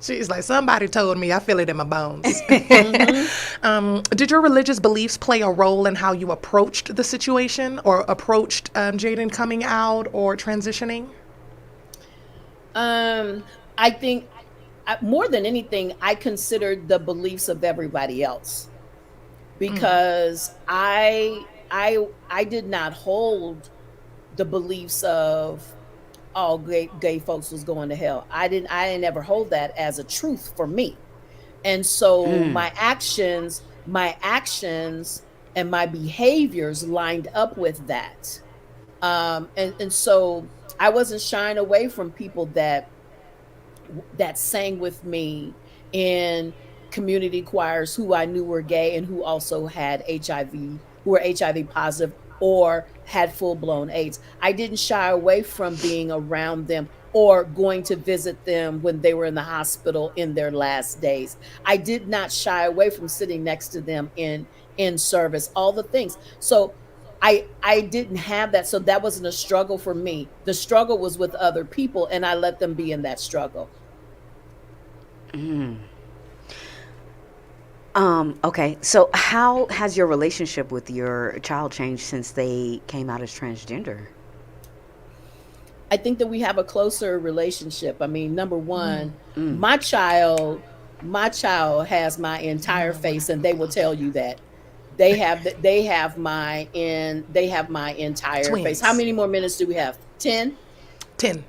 [SPEAKER 2] She's like, somebody told me, I feel it in my bones. Did your religious beliefs play a role in how you approached the situation, or approached Jaden coming out or transitioning?
[SPEAKER 4] I think more than anything, I considered the beliefs of everybody else, because I did not hold the beliefs of all gay folks was going to hell. I didn't ever hold that as a truth for me. And so my actions and my behaviors lined up with that. And so I wasn't shying away from people that sang with me in community choirs, who I knew were gay and who also had HIV, who were HIV positive or had full-blown AIDS. I didn't shy away from being around them or going to visit them when they were in the hospital in their last days. I did not shy away from sitting next to them in service, all the things. So I didn't have that. So that wasn't a struggle for me. The struggle was with other people, and I let them be in that struggle.
[SPEAKER 3] Okay, so how has your relationship with your child changed since they came out as transgender?
[SPEAKER 4] I think that we have a closer relationship. I mean, number one, my child has my entire face, and they will tell you that they have my entire
[SPEAKER 2] Twins.
[SPEAKER 4] face. How many more minutes do we have? 10?
[SPEAKER 2] 10.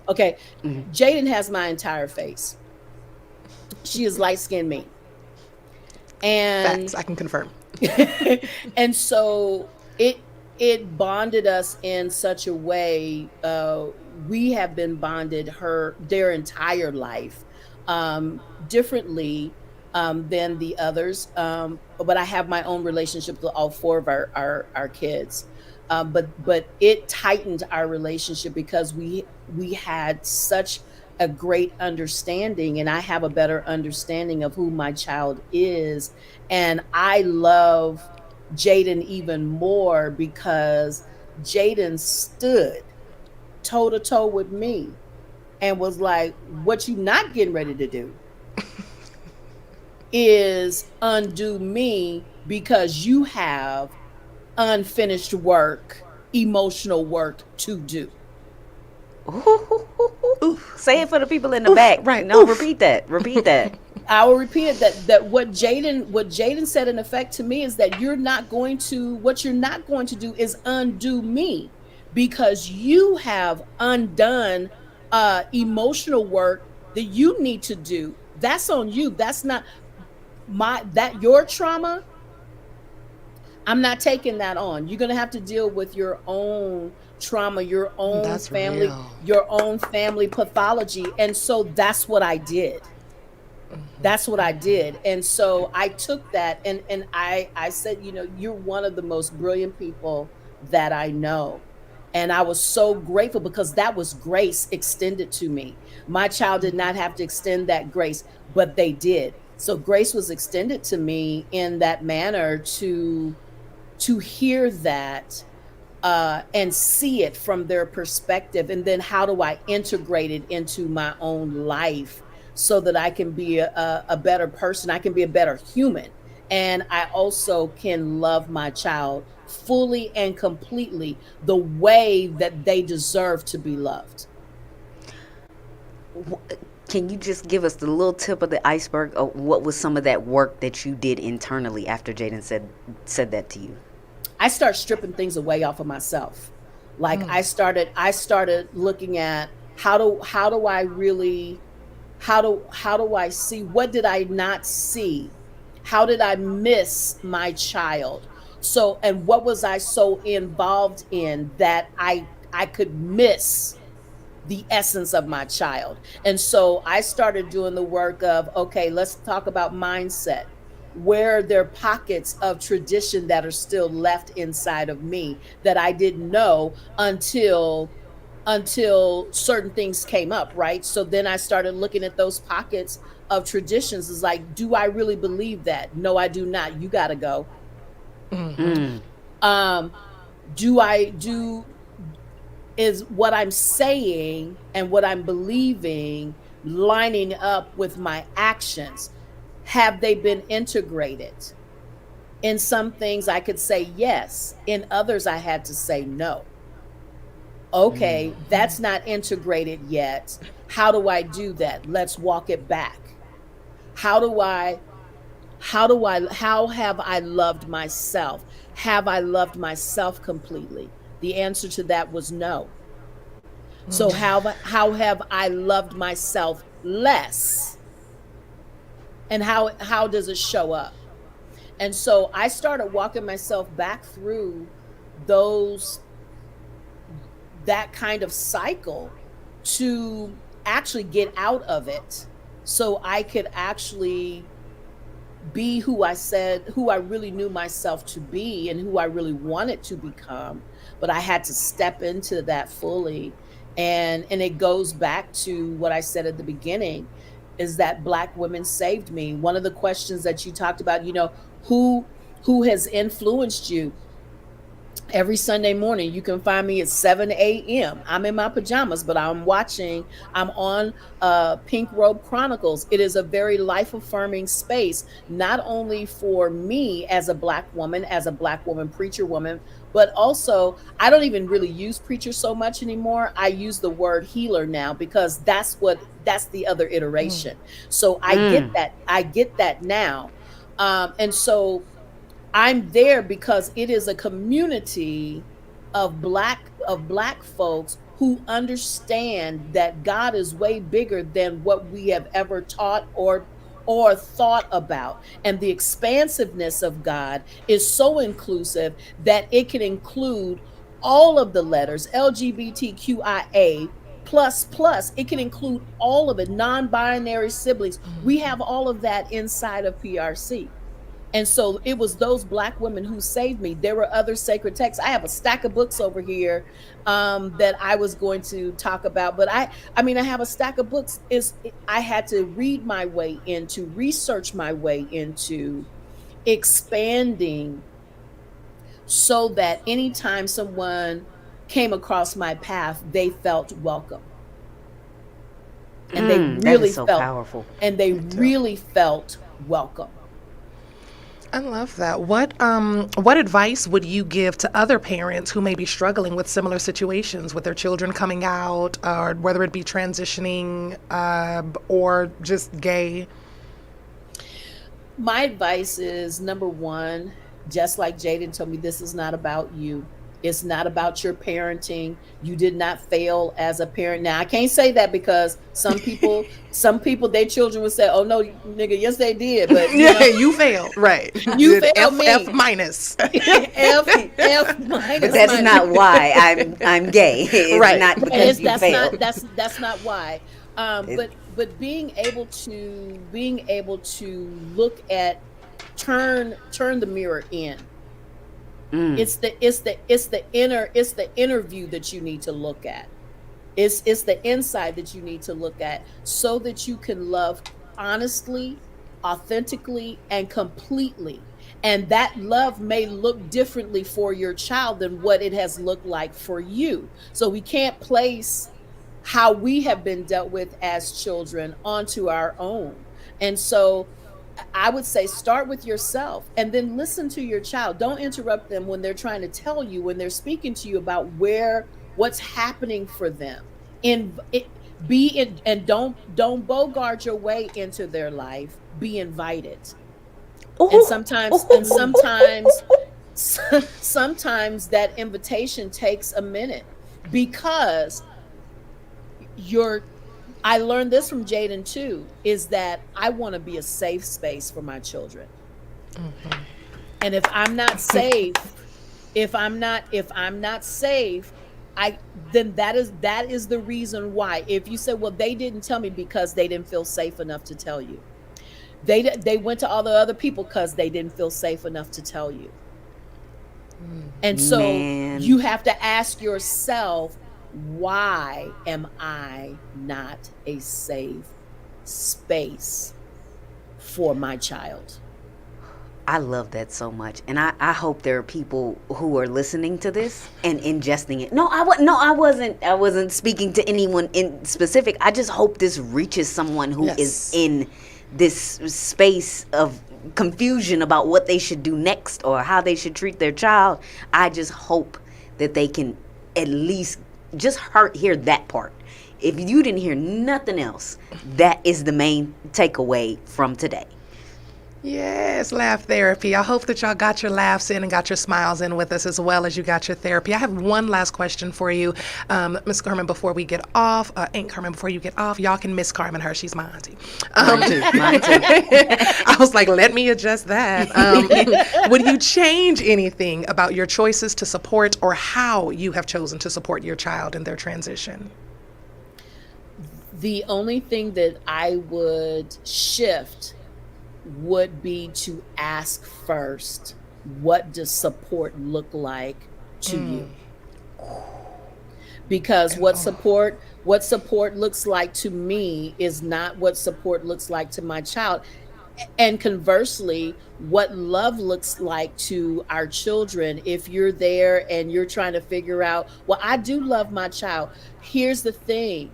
[SPEAKER 4] Okay. Jaden has my entire face. She is light-skinned me. And
[SPEAKER 2] Facts, I can confirm.
[SPEAKER 4] and so it bonded us in such a way. We have been bonded their entire life, differently than the others. But I have my own relationship with all four of our kids. But it tightened our relationship because we had such a great understanding, and I have a better understanding of who my child is. And I love Jaden even more because Jaden stood toe to toe with me and was like, what you not getting ready to do is undo me, because you have unfinished work, emotional work to do.
[SPEAKER 3] Say it for the people in the
[SPEAKER 2] Oof,
[SPEAKER 3] back.
[SPEAKER 2] right.
[SPEAKER 3] No,
[SPEAKER 2] Oof.
[SPEAKER 3] repeat that. Repeat that.
[SPEAKER 4] I will repeat it, that what Jaden said in effect to me is that what you're not going to do is undo me, because you have undone emotional work that you need to do. That's on you. That's not your trauma. I'm not taking that on. You're going to have to deal with your own trauma,
[SPEAKER 2] That's real.
[SPEAKER 4] your own family pathology. And so that's what I did. That's what I did. And so I took that, and I said, you're one of the most brilliant people that I know. And I was so grateful, because that was grace extended to me. My child did not have to extend that grace, but they did. So grace was extended to me in that manner, to hear that, and see it from their perspective. And then how do I integrate it into my own life, so that I can be a better person? I can be a better human. And I also can love my child fully and completely, the way that they deserve to be loved.
[SPEAKER 3] Can you just give us the little tip of the iceberg of what was some of that work that you did internally after Jaden said that to you?
[SPEAKER 4] I start stripping things away off of myself. Like, I started looking at how do I really, how do I see, what did I not see? How did I miss my child? So, and what was I so involved in that I could miss the essence of my child? And so I started doing the work of, okay, let's talk about mindset. Where there are pockets of tradition that are still left inside of me that I didn't know until certain things came up, right? So then I started looking at those pockets of traditions. Is like, do I really believe that? No, I do not. You got to go. Um, do is what I'm saying and what I'm believing lining up with my actions? Have they been integrated? In some things I could say yes, in others I had to say no. Okay, that's not integrated yet. How do I do that? Let's walk it back. How do I how have I loved myself? Have I loved myself completely? The answer to that was no. So how have I loved myself less? And how does it show up? And so I started walking myself back through those that kind of cycle, to actually get out of it, so I could actually be who I really knew myself to be, and who I really wanted to become. But I had to step into that fully. And it goes back to what I said at the beginning, is that Black women saved me. One of the questions that you talked about, who has influenced you? Every Sunday morning, you can find me at 7 a.m. I'm in my pajamas, but I'm on Pink Robe Chronicles. It is a very life affirming space, not only for me as a Black woman, preacher woman, but also, I don't even really use preacher so much anymore. I use the word healer now, because that's the other iteration. So I get that now. And so I'm there because it is a community of black folks who understand that God is way bigger than what we have ever taught or thought about. And the expansiveness of God is so inclusive that it can include all of the letters, LGBTQIA plus. It can include all of it, non-binary siblings. We have all of that inside of PRC. And so it was those Black women who saved me. There were other sacred texts. I have a stack of books over here that I was going to talk about. But I have a stack of books. I had to read my way into, research my way into expanding, so that anytime someone came across my path, they felt welcome. And they
[SPEAKER 3] That
[SPEAKER 4] really
[SPEAKER 3] is so
[SPEAKER 4] felt
[SPEAKER 3] powerful.
[SPEAKER 4] and they really felt welcome.
[SPEAKER 2] I love that. What advice would you give to other parents who may be struggling with similar situations with their children coming out, or whether it be transitioning or just gay?
[SPEAKER 4] My advice is number one, just like Jaden told me, this is not about you. It's not about your parenting. You did not fail as a parent. Now I can't say that because some people, their children would say, "Oh no, nigga, yes they did," but
[SPEAKER 2] Yeah, you failed. Right. You
[SPEAKER 4] you
[SPEAKER 2] did
[SPEAKER 4] failed
[SPEAKER 2] F
[SPEAKER 4] me.
[SPEAKER 2] minus.
[SPEAKER 4] F
[SPEAKER 3] But
[SPEAKER 4] minus
[SPEAKER 3] that's
[SPEAKER 4] minus.
[SPEAKER 3] not why I'm gay. It's
[SPEAKER 2] Right.
[SPEAKER 3] not
[SPEAKER 4] And
[SPEAKER 3] because
[SPEAKER 4] it's
[SPEAKER 3] you failed.
[SPEAKER 4] that's not why.
[SPEAKER 3] It,
[SPEAKER 4] But being able to look at turn the mirror in.
[SPEAKER 3] mm,
[SPEAKER 4] It's the interview that you need to look at. It's the inside that you need to look at so that you can love honestly, authentically, and completely. And that love may look differently for your child than what it has looked like for you. So we can't place how we have been dealt with as children onto our own. And so I would say start with yourself and then listen to your child. Don't interrupt them when they're trying to tell you, when they're speaking to you about what's happening for them. In it, be in, and don't bogart your way into their life. Be invited. And
[SPEAKER 3] ooh,
[SPEAKER 4] sometimes and sometimes sometimes that invitation takes a minute because you're I learned this from Jaden too, is that I want to be a safe space for my children. And if I'm not safe, if I'm not safe, I then that is the reason why. If you say, well, they didn't tell me because they didn't feel safe enough to tell you. They went to all the other people because they didn't feel safe enough to tell you. And so
[SPEAKER 3] man.
[SPEAKER 4] you have to ask yourself, why am I not a safe space for my child?
[SPEAKER 3] I love that so much, and I hope there are people who are listening to this and ingesting it. No, I wasn't. I wasn't speaking to anyone in specific. I just hope this reaches someone who is
[SPEAKER 2] Yes.
[SPEAKER 3] in this space of confusion about what they should do next or how they should treat their child. I just hope that they can at least just hear that part. If you didn't hear nothing else, that is the main takeaway from today.
[SPEAKER 2] Yes, laugh therapy. I hope that y'all got your laughs in and got your smiles in with us as well as you got your therapy. I have one last question for you, Miss Carmen, before we get off. Aunt Carmen, before you get off, y'all can Miss Carmen her. She's my auntie.
[SPEAKER 3] Mine too. Mine too.
[SPEAKER 2] I was like, let me adjust that. Would you change anything about your choices to support or how you have chosen to support your child in their transition?
[SPEAKER 4] The only thing that I would shift would be to ask first, what does support look like to you? Because what support looks like to me is not what support looks like to my child. And conversely, what love looks like to our children, if you're there and you're trying to figure out, well, I do love my child. Here's the thing,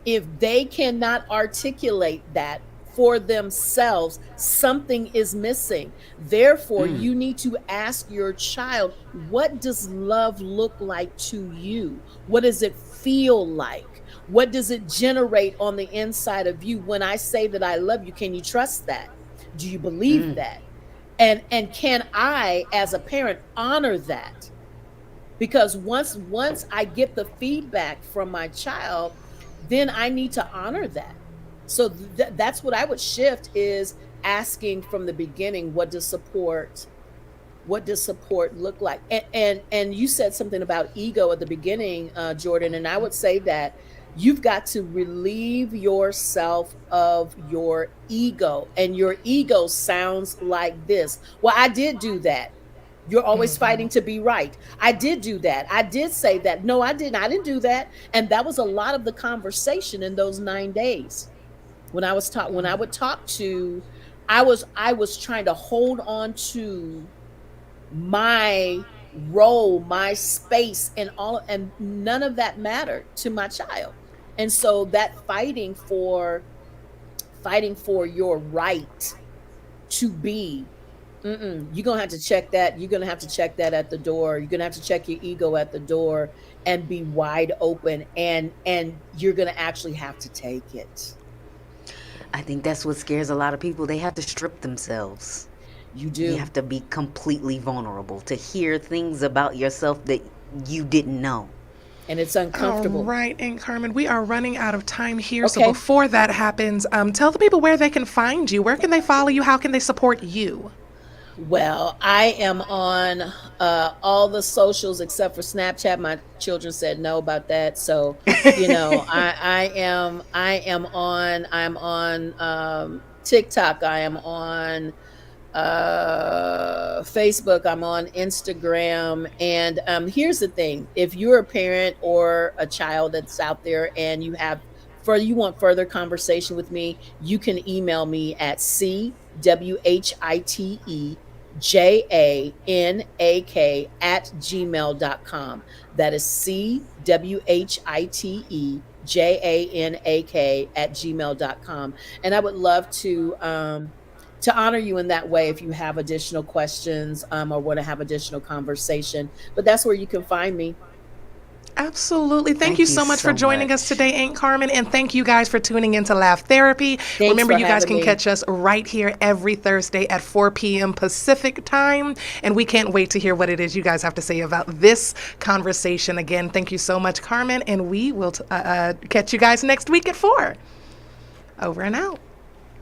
[SPEAKER 4] if they cannot articulate that for themselves, something is missing. Therefore, you need to ask your child, what does love look like to you? What does it feel like? What does it generate on the inside of you? When I say that I love you, can you trust that? Do you believe that? And can I, as a parent, honor that? Because once I get the feedback from my child, then I need to honor that. So that's what I would shift, is asking from the beginning, what does support look like? And you said something about ego at the beginning, Jordan, and I would say that you've got to relieve yourself of your ego. And your ego sounds like this: well, I did do that. You're always fighting to be right. I did do that. I did say that. No, I didn't. I didn't do that. And that was a lot of the conversation in those 9 days. When I would talk to, I was trying to hold on to my role, my space, and none of that mattered to my child. And so that fighting for your right to be You're gonna have to check that. You're gonna have to check that at the door. You're gonna have to check your ego at the door and be wide open, and you're gonna actually have to take it.
[SPEAKER 3] I think that's what scares a lot of people. They have to strip themselves.
[SPEAKER 4] You
[SPEAKER 3] You
[SPEAKER 4] do.
[SPEAKER 3] have to be completely vulnerable to hear things about yourself that you didn't know.
[SPEAKER 4] And it's
[SPEAKER 2] All
[SPEAKER 4] uncomfortable.
[SPEAKER 2] right, and Carmen, we are running out of time here. So
[SPEAKER 4] Okay.
[SPEAKER 2] before that happens, tell the people where they can find you. Where can they follow you? How can they support you?
[SPEAKER 4] Well, I am on all the socials except for Snapchat. My children said no about that, so I'm on TikTok. I am on Facebook. I'm on Instagram. And here's the thing: if you're a parent or a child that's out there and you want further conversation with me, you can email me at cwhitejanak@gmail.com. That is cwhitejanak@gmail.com. And I would love to honor you in that way if you have additional questions, or want to have additional conversation. But that's where you can find me.
[SPEAKER 2] Absolutely. Thank
[SPEAKER 3] Thank
[SPEAKER 2] you
[SPEAKER 3] you
[SPEAKER 2] so much for
[SPEAKER 3] so
[SPEAKER 2] joining us
[SPEAKER 3] much.
[SPEAKER 2] today, Aunt Carmen. And thank you guys for tuning into Laugh Therapy. Remember,
[SPEAKER 4] for
[SPEAKER 2] you guys
[SPEAKER 4] having
[SPEAKER 2] can
[SPEAKER 4] me.
[SPEAKER 2] catch us right here every Thursday at 4 p.m. Pacific time. And we can't wait to hear what it is you guys have to say about this conversation. Again, thank you so much, Carmen. And we will catch you guys next week at 4. Over and out.